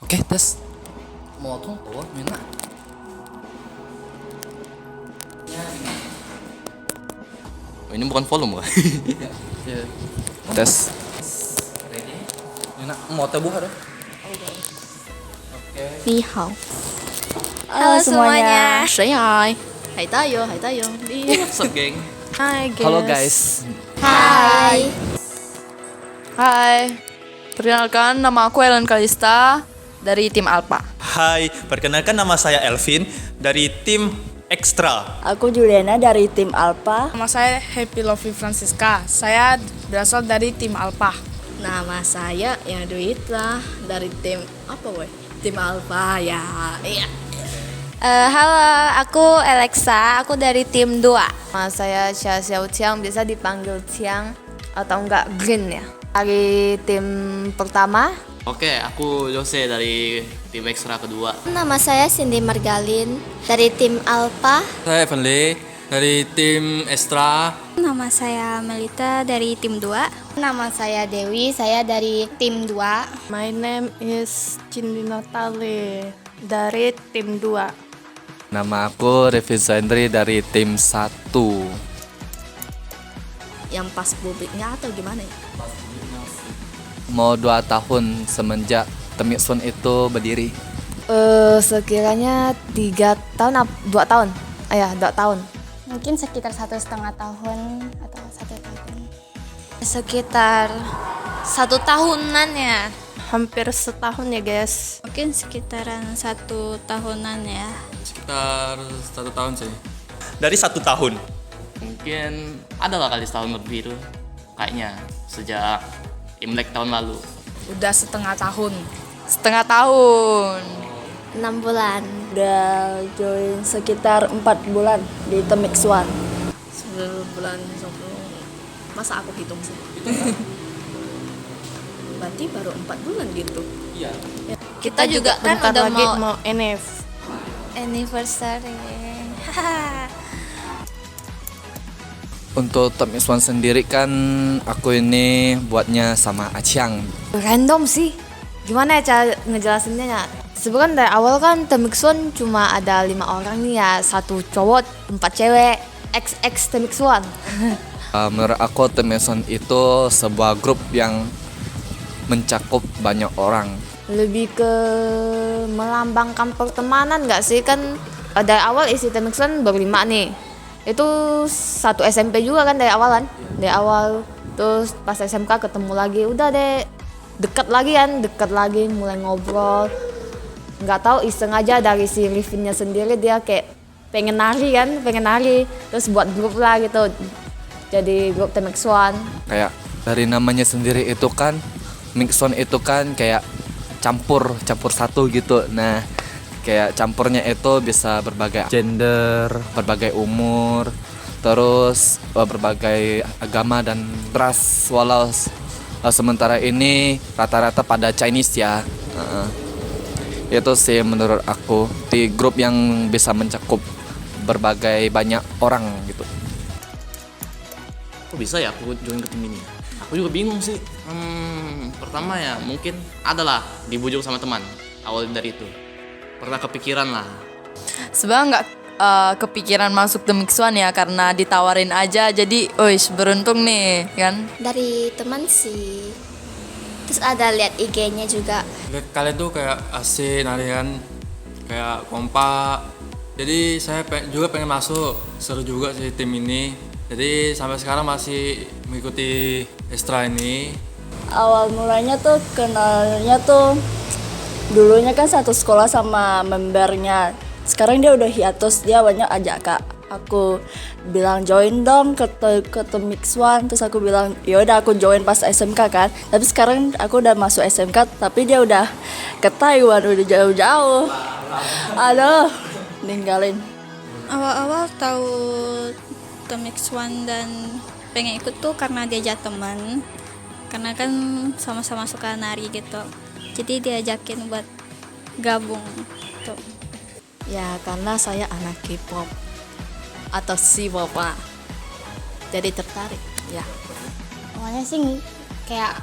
Oke, tes. Motong tuh, mina. Oh, ini bukan volume kah? Iya. Tes. Ready? Mina, mau teh buah dong. Oke. 你好 Halo semuanya. 谁嗨 Hai tayo, hai tayo. What's up, geng? Hai guys. Halo guys. Hai. Hai. Perkenalkan, nama aku Ellen Kalista dari tim Alpha. Hai, perkenalkan nama saya Elvin dari tim Extra. Aku Juliana dari tim Alpha. Nama saya Happy Lovely Francisca. Saya berasal dari tim Alpha. Nama saya ya Duitlah dari tim apa weh? Tim Alpha ya. Iya. Halo, aku Alexa. Aku dari tim 2. Nama saya Xia Xiao Chiang, biasa dipanggil Chiang atau enggak Green ya. Dari tim pertama. Oke, aku Jose dari tim ekstra kedua. Nama saya Cindy Margalin dari tim Alpha. Saya Evanly dari tim ekstra. Nama saya Melita dari tim 2. Nama saya Dewi, saya dari tim 2. My name is Cindy Natali dari tim 2. Nama aku Revi Zaindri dari tim 1. Yang pas publiknya atau gimana ya? Mau 2 tahun semenjak Temiksun itu berdiri. Sekiranya 3 tahun, 2 tahun. Ya, 2 tahun. Mungkin sekitar 1,5 tahun atau 1 tahun. Sekitar 1 tahunan ya. Hampir setahun ya guys. Mungkin sekitaran 1 tahunan ya. Sekitar 1 tahun sih. Dari 1 tahun. Mungkin ada lah kali setahun lebih itu. Kayaknya sejak Imlek tahun lalu. Udah setengah tahun. Setengah tahun. 6 bulan. Udah join sekitar 4 bulan di Temix One. 9 bulan sebelum. Masa aku hitung sih? Berarti baru 4 bulan gitu. Iya. Kita juga kan Bentar udah lagi mau NF. anniversary. Untuk Temiksun sendiri kan aku ini buatnya sama Aciang. Random sih. Gimana ya cara ngejelasinnya ya? Sebenarnya dari awal kan Temixun cuma ada 5 orang nih ya, 1 cowok, 4 cewek, XX Temixun. Menurut aku Temiksun itu sebuah grup yang mencakup banyak orang. Lebih ke melambangkan pertemanan nggak sih, kan dari awal isi Temixun berlima nih. Itu satu SMP juga kan dari awal kan, dari awal terus pas SMK ketemu lagi, udah deh dekat lagi mulai ngobrol. Nggak tahu iseng aja dari si Rivinnya sendiri, dia kayak pengen nari terus buat grup lah gitu, jadi grup Temixun. Kayak dari namanya sendiri itu kan Mixon itu kan kayak campur satu gitu. Nah, kayak campurnya itu bisa berbagai gender, berbagai umur, terus berbagai agama dan ras. Walau sementara ini rata-rata pada Chinese ya. Itu sih menurut aku di grup yang bisa mencakup berbagai banyak orang gitu. Kok bisa ya aku join ke tim ini? Aku juga bingung sih. Pertama ya mungkin adalah dibujuk sama teman. Awal dari itu. Pernah kepikiran lah. Sebenarnya nggak kepikiran masuk Temixun ya, karena ditawarin aja, jadi beruntung nih kan. Dari teman sih. Terus ada lihat IG-nya juga. Lihat kalian tuh kayak asik narian, kayak kompak. Jadi saya juga pengen masuk, seru juga sih tim ini. Jadi sampai sekarang masih mengikuti Extra ini. Awal mulanya tuh kenalnya tuh dulunya kan satu sekolah sama membernya. Sekarang dia udah hiatus, dia banyak ajak kak. Aku bilang join dong ke Temix One, terus aku bilang ya udah aku join pas SMK kan. Tapi sekarang aku udah masuk SMK, tapi dia udah ke Taiwan, udah jauh-jauh. Aduh, ninggalin. Awal-awal tahu Temix One dan pengen ikut tuh karena diajak teman. Karena kan sama-sama suka nari gitu. Jadi diajakin buat gabung tuh. Ya karena saya anak K-pop atau C-pop jadi tertarik ya. Awalnya sih kayak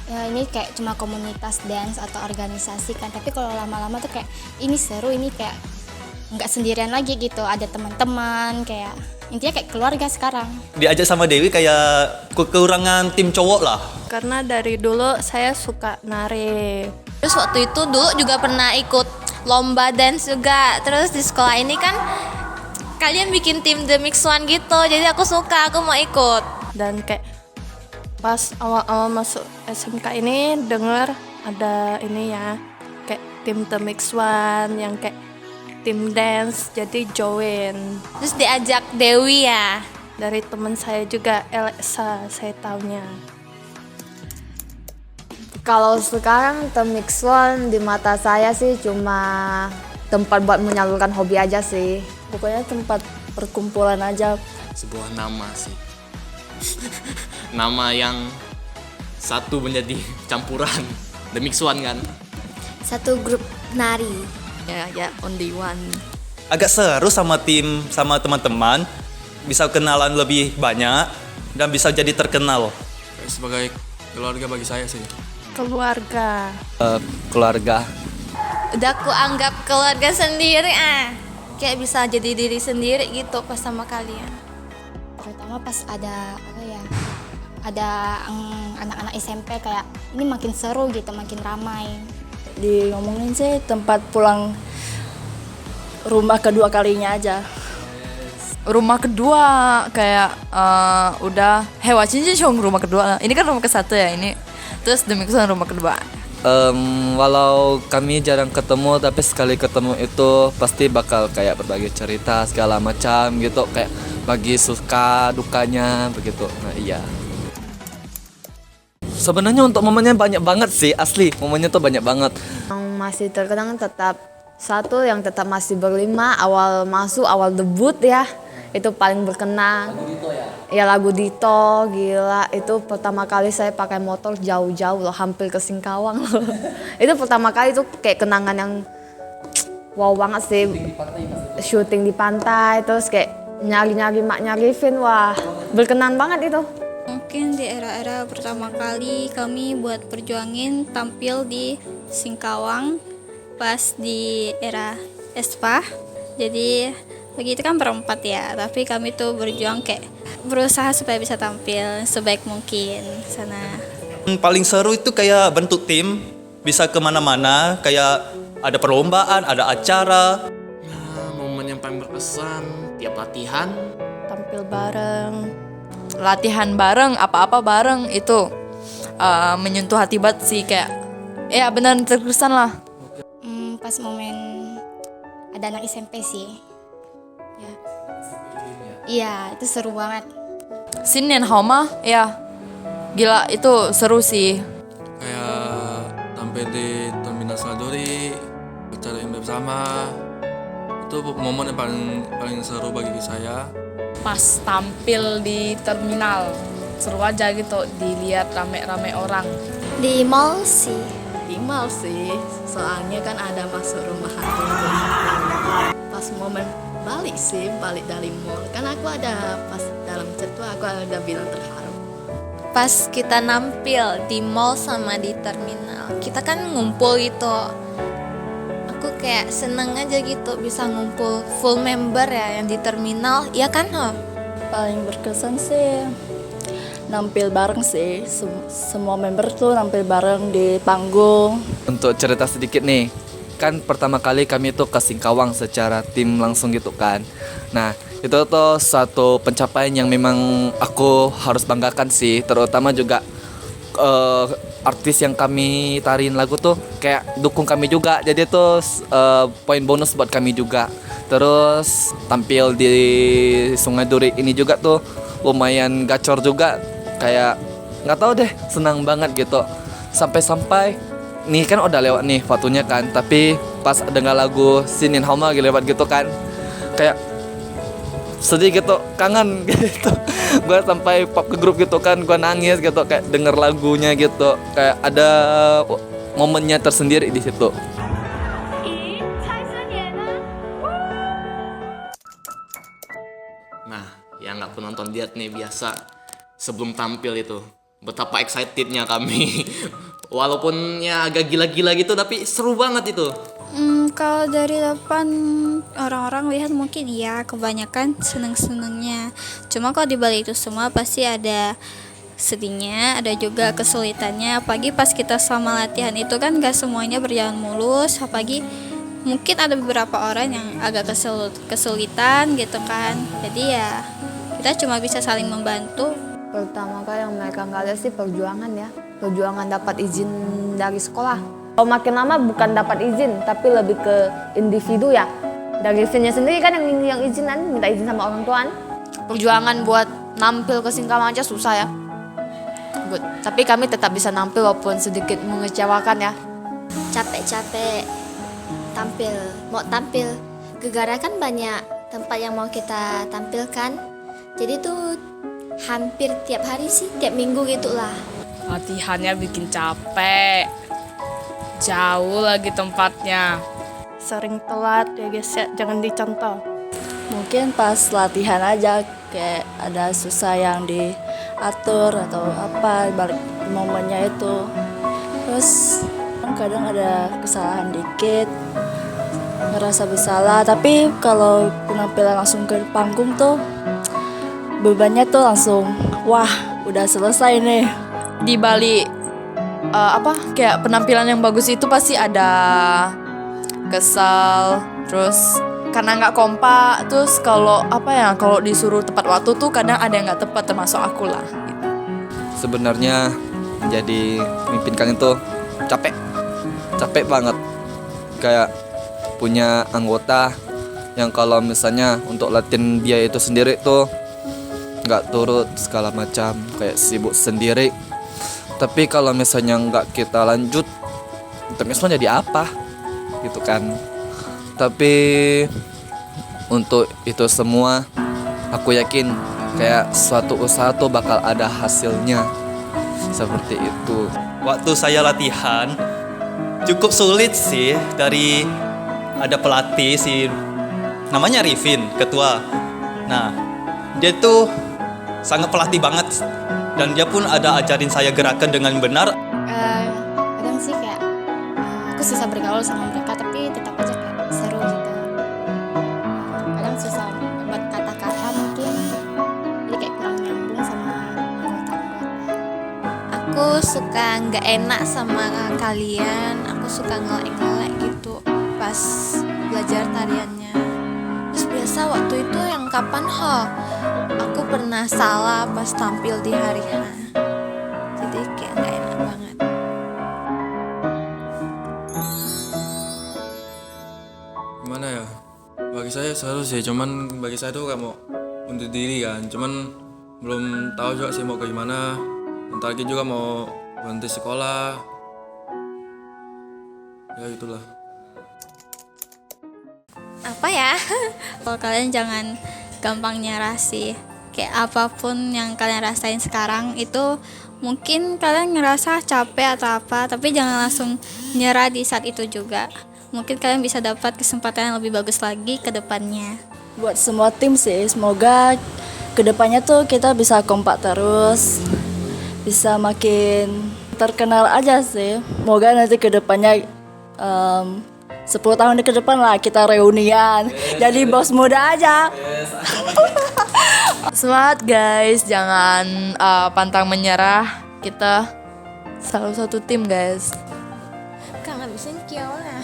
ya ini kayak cuma komunitas dance atau organisasi kan, tapi kalau lama-lama tuh kayak ini seru, ini kayak nggak sendirian lagi gitu, ada teman-teman, kayak intinya kayak keluarga sekarang. Diajak sama Dewi kayak kekurangan tim cowok lah. Karena dari dulu saya suka nari. Terus waktu itu dulu juga pernah ikut lomba dance juga. Terus di sekolah ini kan kalian bikin tim The Mix One gitu, jadi aku suka, aku mau ikut. Dan kayak pas awal-awal masuk SMK ini dengar ada ini ya, kayak tim The Mix One yang kayak tim dance, jadi join. Terus diajak Dewi ya. Dari teman saya juga, Alexa, saya taunya. Kalau sekarang The Mix One di mata saya sih cuma tempat buat menyalurkan hobi aja sih. Pokoknya tempat perkumpulan aja. Sebuah nama sih. Nama yang satu menjadi campuran The Mix One kan. Satu grup nari. Ya, only one. Agak seru sama tim, sama teman-teman, bisa kenalan lebih banyak dan bisa jadi terkenal. Kayak sebagai keluarga bagi saya sih. Keluarga. Keluarga. Udah aku anggap keluarga sendiri kayak bisa jadi diri sendiri gitu pas sama kalian. Terutama pas ada apa ya, ada anak-anak SMP kayak ini makin seru gitu, makin ramai. Di ngomongin sih tempat pulang rumah kedua kalinya aja. Rumah kedua kayak udah hewa cincin rumah kedua. Ini kan rumah ke-1 ya ini. Terus demikian rumah kedua. Walau kami jarang ketemu, tapi sekali ketemu itu pasti bakal kayak berbagi cerita segala macam gitu, kayak bagi suka dukanya begitu. Nah iya. Sebenarnya untuk momennya banyak banget sih, asli momennya tuh banyak banget. Yang masih terkenang tetap satu yang tetap masih berlima, awal masuk, awal debut ya, itu paling berkenang. Ya lagu Dito, gila, itu pertama kali saya pakai motor jauh-jauh loh, hampir ke Singkawang loh. Itu pertama kali tuh kayak kenangan yang wow banget sih. Syuting di pantai, terus kayak nyari-nyari maknya Rifin, wah berkenan banget itu. Mungkin di era-era pertama kali kami buat perjuangin tampil di Singkawang pas di era Espa. Jadi begitu kan berempat ya, tapi kami tuh berjuang kayak berusaha supaya bisa tampil sebaik mungkin sana. Paling seru itu kayak bentuk tim, bisa kemana-mana, kayak ada perlombaan, ada acara. Ya, momen yang paling berkesan tiap latihan. Tampil bareng. Latihan bareng, apa-apa bareng itu menyentuh hati banget sih, kayak ya benar terkesan lah. Pas momen ada anak SMP sih. Ya. Iya, itu seru banget. Sinin Homa ya gila, itu seru sih. Kayak tampil di Terminal Saladuri, bicarain bersama. Itu momen yang paling seru bagi saya. Pas tampil di terminal seru aja gitu, dilihat rame-rame orang. Di mall sih. Di mall sih, soalnya kan ada masuk rumah hantu itu. Pas momen balik dari mall, kan aku ada pas dalam chat tuh aku ada bilang terharu. Pas kita nampil di mall sama di terminal, kita kan ngumpul gitu. Aku kayak seneng aja gitu bisa ngumpul full member ya yang di terminal, iya kan Ho? Paling berkesan sih nampil bareng sih, semua member tuh nampil bareng di panggung. Untuk cerita sedikit nih, kan pertama kali kami tuh ke Singkawang secara tim langsung gitu kan. Nah itu tuh satu pencapaian yang memang aku harus banggakan sih, terutama juga artis yang kami tariin lagu tuh kayak dukung kami juga, jadi tuh poin bonus buat kami juga. Terus tampil di Sungai Duri ini juga tuh lumayan gacor juga, kayak nggak tahu deh, senang banget gitu. Sampai nih kan udah lewat nih waktunya kan, tapi pas dengar lagu Sinin Homa lewat gitu kan, kayak sedih gitu, kangen gitu. Gue sampai pop ke grup gitu kan, gue nangis gitu kayak denger lagunya gitu, kayak ada momennya tersendiri di situ. Nah, yang nggak penonton lihat nih biasa sebelum tampil itu betapa excitednya kami Walaupun ya agak gila-gila gitu tapi seru banget itu. Kalau dari depan orang-orang lihat mungkin ya kebanyakan seneng-senengnya. Cuma kalau dibalik itu semua pasti ada sedihnya, ada juga kesulitannya. Apalagi pas kita selama latihan itu kan gak semuanya berjalan mulus. Apalagi mungkin ada beberapa orang yang agak kesulitan gitu kan. Jadi ya kita cuma bisa saling membantu. Pertama kali yang mereka nggak lihat sih perjuangan ya. Perjuangan dapat izin dari sekolah. Kalau makin lama bukan dapat izin, tapi lebih ke individu ya. Dari Vinnya sendiri kan yang izinan, minta izin sama orang tuaan. Perjuangan buat nampil ke Singkawang aja susah ya. Good. Tapi kami tetap bisa nampil walaupun sedikit mengecewakan ya. Capek-capek mau tampil. Gegara kan banyak tempat yang mau kita tampilkan. Jadi tuh hampir tiap hari sih, tiap minggu gitulah. Latihannya bikin capek. Jauh lagi tempatnya. Sering telat ya guys ya, jangan dicontoh. Mungkin pas latihan aja kayak ada susah yang diatur atau apa balik momennya itu. Terus kadang ada kesalahan dikit, ngerasa bersalah. Tapi kalau penampilan langsung ke panggung tuh bebannya tuh langsung wah udah selesai nih. Di balik kayak penampilan yang bagus itu pasti ada kesal, terus karena nggak kompak, terus kalau kalau disuruh tepat waktu tuh kadang ada yang nggak tepat, termasuk aku lah gitu. Sebenarnya menjadi pemimpin kan itu capek banget, kayak punya anggota yang kalau misalnya untuk latihan dia itu sendiri tuh nggak turut segala macam, kayak sibuk sendiri. Tapi kalau misalnya nggak kita lanjut, Intermixone jadi apa gitu kan. Tapi untuk itu semua aku yakin kayak suatu usaha tuh bakal ada hasilnya, seperti itu. Waktu saya latihan cukup sulit sih, dari ada pelatih si namanya Rifin, ketua. Nah, dia tuh sangat pelatih banget dan dia pun ada ajarin saya gerakan dengan benar. Kadang sih kayak aku susah bergaul sama mereka, tapi tetap aja kayak seru gitu. Kadang susah buat kata-kata mungkin, jadi kayak kurang nyambung sama anggota-anggota. Aku suka nggak enak sama kalian, aku suka ngelek-ngelek gitu pas belajar tariannya. Terus biasa waktu itu yang kapan aku pernah salah pas tampil di hari H. Jadi kayak nggak enak banget. Gimana ya? Bagi saya seru sih, cuman bagi saya tuh kayak mau undur diri kan. Cuman belum tahu juga sih mau ke gimana. Bentar lagi juga mau berhenti sekolah. Ya itulah. Apa ya? Kalau kalian jangan gampang nyerah sih. Kayak apapun yang kalian rasain sekarang itu mungkin kalian ngerasa capek atau apa, tapi jangan langsung nyerah di saat itu juga. Mungkin kalian bisa dapat kesempatan yang lebih bagus lagi ke depannya. Buat semua tim sih, semoga kedepannya tuh kita bisa kompak terus, bisa makin terkenal aja sih. Semoga nanti kedepannya 10 tahun ke depan lah kita reunian, jadi bos muda aja. Semangat guys, jangan pantang menyerah. Kita selalu satu tim guys. Karena bisa kiau lah.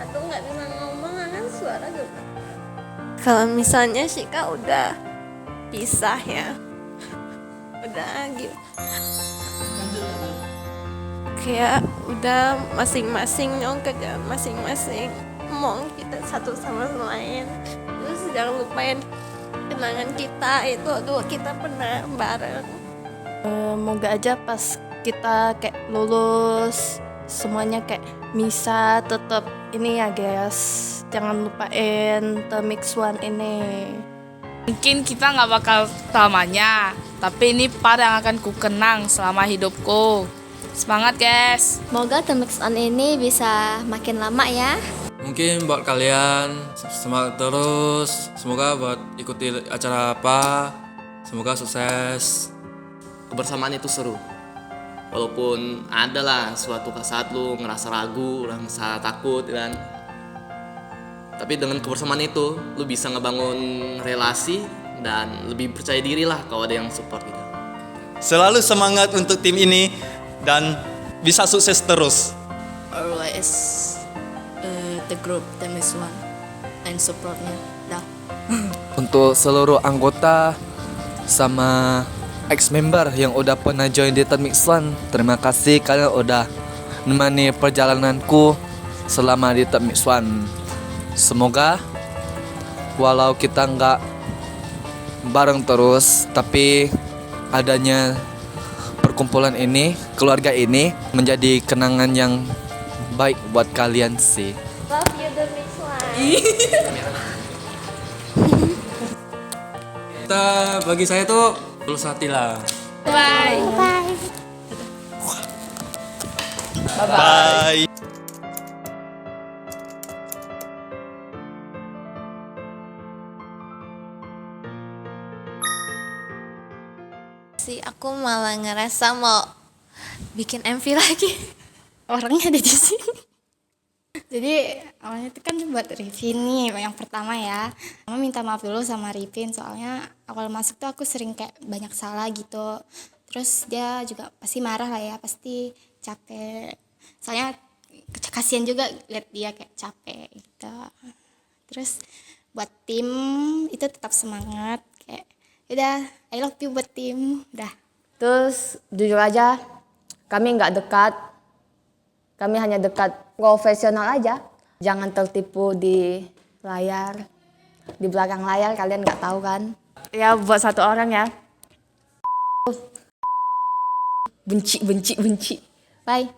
Atau nggak bisa ngomong kan suara gitu. Kalau misalnya Shika udah pisah ya, udah gitu. Kayak udah masing-masing nyong kerja masing-masing, mau kita satu sama lain. Terus jangan lupain kenangan kita itu dulu kita pernah bareng. Moga aja pas kita kayak lulus semuanya kayak bisa tetap ini ya guys, jangan lupain Intermixone ini. Mungkin kita nggak bakal selamanya, tapi ini part yang akan ku kenang selama hidupku. Semangat guys. Semoga Intermixone ini bisa makin lama ya. Mungkin buat kalian semangat terus. Semoga buat ikuti acara apa, semoga sukses. Kebersamaan itu seru. walaupun ada lah suatu saat lu ngerasa ragu, ngerasa takut kan, tapi dengan kebersamaan itu lu bisa ngebangun relasi dan lebih percaya diri lah kalau ada yang support gitu. Selalu semangat untuk tim ini dan bisa sukses terus. Always the group the Mix One and supportnya. Dah. Untuk seluruh anggota sama ex-member yang udah pernah join di Mix One, terima kasih kalian udah menemani perjalananku selama di Mix One. Semoga walau kita nggak bareng terus, tapi adanya perkumpulan ini, keluarga ini menjadi kenangan yang baik buat kalian sih. Love you The Mix One. Kita bagi saya tuh tulus hati lah. Bye. Aku malah ngerasa mau bikin MV lagi. Orangnya ada di sini. Jadi awalnya itu kan buat Rifin nih yang pertama ya. Mama minta maaf dulu sama Rifin soalnya awal masuk tuh aku sering kayak banyak salah gitu. Terus dia juga pasti marah lah ya, pasti capek. Soalnya kasihan juga lihat dia kayak capek gitu. Terus buat tim itu tetap semangat kayak udah I love you buat tim udah. Terus jujur aja kami nggak dekat, kami hanya dekat profesional aja. Jangan tertipu di layar, di belakang layar kalian nggak tahu kan. Ya buat satu orang ya. Benci. Bye.